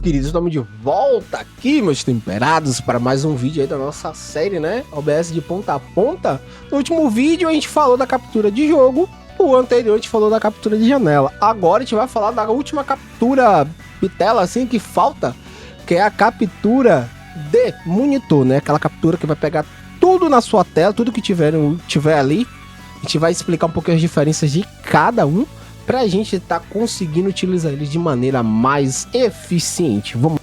queridos, estamos de volta aqui, meus temperados, para mais um vídeo aí da nossa série, né? OBS de ponta a ponta. No último vídeo a gente falou da captura de jogo, o anterior a gente falou da captura de janela. Agora a gente vai falar da última captura bitela, assim, que falta, que é a captura de monitor, né? Aquela captura que vai pegar tudo na sua tela, tudo que tiver ali. A gente vai explicar um pouquinho as diferenças de cada um, pra gente tá conseguindo utilizar eles de maneira mais eficiente. Vamos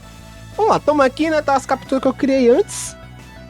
lá, estamos aqui, né? Tá as capturas que eu criei antes.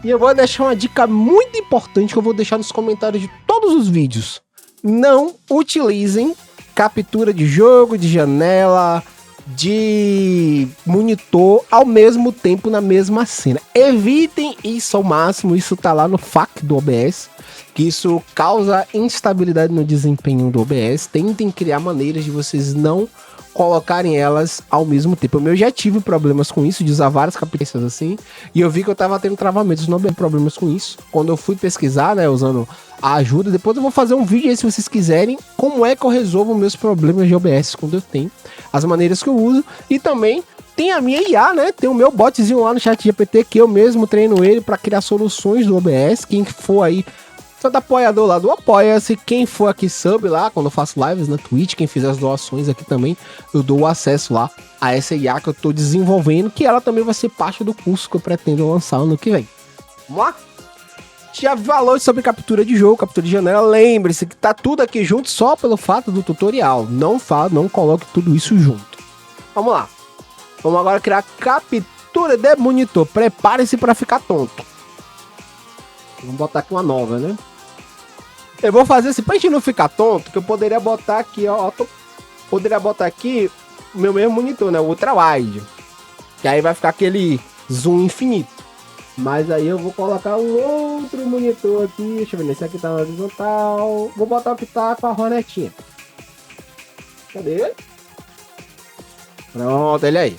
E eu vou deixar uma dica muito importante que eu vou deixar nos comentários de todos os vídeos. Não utilizem captura de jogo, de janela, de monitor ao mesmo tempo na mesma cena. Evitem isso ao máximo, isso tá lá no FAQ do OBS, que isso causa instabilidade no desempenho do OBS. Tentem criar maneiras de vocês não colocarem elas ao mesmo tempo. Eu já tive problemas com isso, de usar várias capturas assim, e eu vi que eu tava tendo travamentos, não problemas com isso. Quando eu fui pesquisar, né, usando a ajuda, depois eu vou fazer um vídeo aí, se vocês quiserem, como é que eu resolvo meus problemas de OBS quando eu tenho, as maneiras que eu uso, e também tem a minha IA, né, tem o meu botzinho lá no ChatGPT, que eu mesmo treino ele para criar soluções do OBS. Quem for aí, todo apoiador lá do Apoia-se, quem for aqui sub lá, quando eu faço lives na Twitch, quem fizer as doações aqui também, eu dou o acesso lá a essa IA que eu tô desenvolvendo, que ela também vai ser parte do curso que eu pretendo lançar ano que vem. Vamos lá? Já falou sobre captura de jogo, captura de janela. Lembre-se que tá tudo aqui junto só pelo fato do tutorial. Não coloque tudo isso junto. Vamos lá. Vamos agora criar captura de monitor. Prepare-se para ficar tonto. Vamos botar aqui uma nova, né? Eu vou fazer assim, pra gente não ficar tonto, que eu poderia botar aqui, ó. Poderia botar aqui o meu mesmo monitor, né? O ultra wide. Que aí vai ficar aquele zoom infinito. Mas aí eu vou colocar um outro monitor aqui. Deixa eu ver, esse aqui tá na horizontal. Vou botar o que tá com a ronetinha. Cadê? Pronto, ele aí.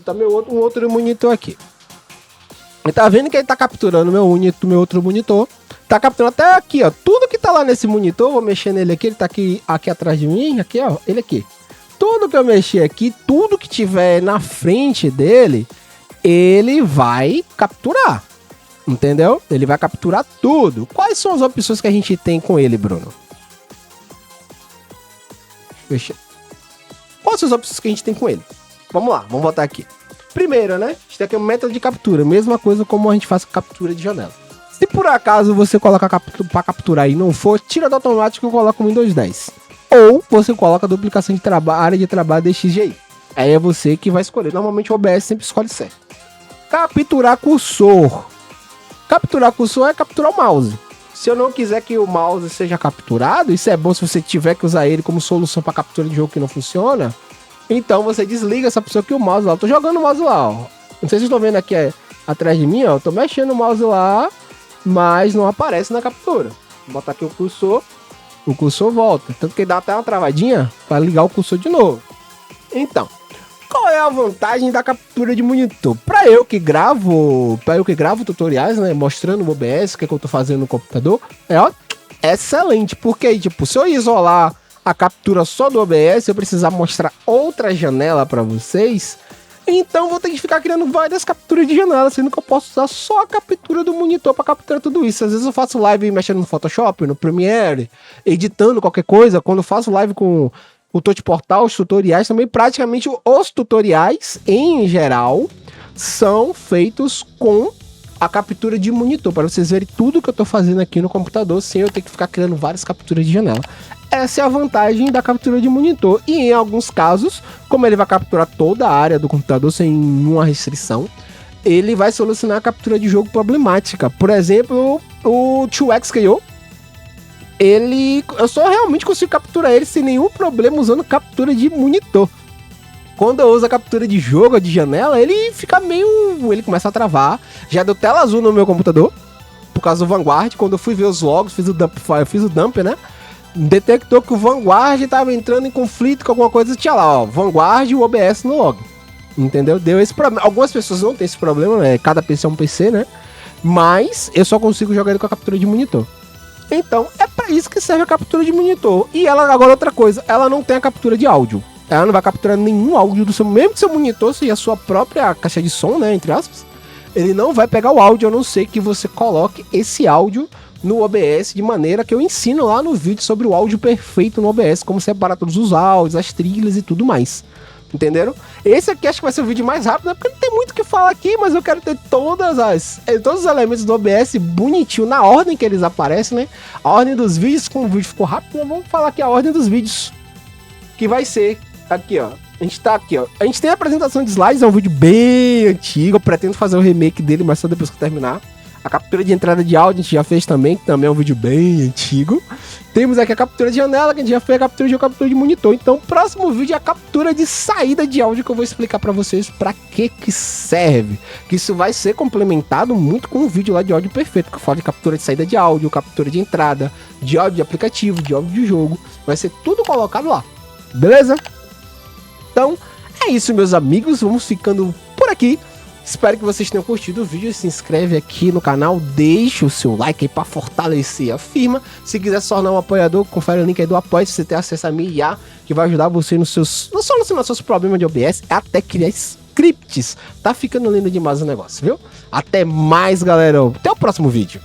Tá um outro monitor aqui. E tá vendo que ele tá capturando meu outro monitor. Tá capturando até aqui, ó. Tudo que tá lá nesse monitor, vou mexer nele aqui. Ele tá aqui atrás de mim. Aqui, ó. Ele aqui. Tudo que eu mexer aqui, tudo que tiver na frente dele, ele vai capturar. Entendeu? Ele vai capturar tudo. Quais são as opções que a gente tem com ele, Bruno? Quais são as opções que a gente tem com ele? Vamos lá, vamos botar aqui. Primeiro, né? A gente tem aqui um método de captura. Mesma coisa como a gente faz com captura de janela. Se por acaso você coloca para capturar e não for, tira do automático e coloca o Windows 10. Ou você coloca a duplicação de área de trabalho DXGI. Aí é você que vai escolher. Normalmente o OBS sempre escolhe certo. Capturar cursor. Capturar cursor é capturar o mouse. Se eu não quiser que o mouse seja capturado, isso é bom se você tiver que usar ele como solução para captura de jogo que não funciona. Então você desliga essa pessoa que o mouse lá. Eu tô jogando o mouse lá, ó. Não sei se vocês estão vendo aqui atrás de mim, ó. Eu tô mexendo o mouse lá, mas não aparece na captura. Vou botar aqui o cursor volta. Tanto que dá até uma travadinha para ligar o cursor de novo. Então, qual é a vantagem da captura de monitor? Para eu que gravo tutoriais, né, mostrando o OBS, o que eu tô fazendo no computador, excelente. Porque, tipo, se eu isolar a captura só do OBS, eu precisar mostrar outra janela para vocês, então vou ter que ficar criando várias capturas de janela, sendo que eu posso usar só a captura do monitor para capturar tudo isso. Às vezes eu faço live mexendo no Photoshop, no Premiere, editando qualquer coisa. Quando eu faço live com o Touch Portal, os tutoriais também, praticamente os tutoriais em geral são feitos com a captura de monitor, para vocês verem tudo que eu tô fazendo aqui no computador sem eu ter que ficar criando várias capturas de janela. Essa é a vantagem da captura de monitor. E em alguns casos, como ele vai capturar toda a área do computador sem nenhuma restrição, ele vai solucionar a captura de jogo problemática. Por exemplo, o 2XKO, eu só realmente consigo capturar ele sem nenhum problema usando captura de monitor. Quando eu uso a captura de jogo ou de janela, ele fica meio... ele começa a travar. Já deu tela azul no meu computador, por causa do Vanguard. Quando eu fui ver os logs, fiz o dump, né? Detectou que o Vanguard estava entrando em conflito com alguma coisa. Tinha lá, ó, Vanguard e o OBS no log. Entendeu? Deu esse problema. Algumas pessoas não têm esse problema, né? Cada PC é um PC, né? Mas eu só consigo jogar ele com a captura de monitor. Então, é para isso que serve a captura de monitor. E ela, agora outra coisa, ela não tem a captura de áudio. Ela não vai capturar nenhum áudio do seu, mesmo que seu monitor seja a sua própria caixa de som, né, entre aspas. Ele não vai pegar o áudio, a não ser que você coloque esse áudio no OBS, de maneira que eu ensino lá no vídeo sobre o áudio perfeito no OBS, como separar todos os áudios, as trilhas e tudo mais. Entenderam? Esse aqui acho que vai ser o vídeo mais rápido, né? Porque não tem muito o que falar aqui, mas eu quero ter todos os elementos do OBS bonitinho, na ordem que eles aparecem, né? A ordem dos vídeos, como o vídeo ficou rápido, né? Vamos falar aqui a ordem dos vídeos. Que vai ser, aqui ó, a gente tá aqui ó, a gente tem a apresentação de slides, é um vídeo bem antigo, eu pretendo fazer o remake dele, mas só depois que eu terminar. A captura de entrada de áudio a gente já fez também, que também é um vídeo bem antigo. Temos aqui a captura de janela, que a gente já fez a captura de monitor. Então o próximo vídeo é a captura de saída de áudio, que eu vou explicar pra vocês pra que serve. Que isso vai ser complementado muito com o vídeo lá de áudio perfeito, que eu falo de captura de saída de áudio, captura de entrada, de áudio de aplicativo, de áudio de jogo. Vai ser tudo colocado lá, beleza? Então é isso, meus amigos, vamos ficando por aqui. Espero que vocês tenham curtido o vídeo. Se inscreve aqui no canal, deixa o seu like aí pra fortalecer a firma. Se quiser se tornar um apoiador, confere o link aí do apoio, se você ter acesso a minha IA, que vai ajudar você nos seus, não solucionar seus problemas de OBS, até criar scripts. Tá ficando lindo demais o negócio, viu? Até mais, galera. Até o próximo vídeo.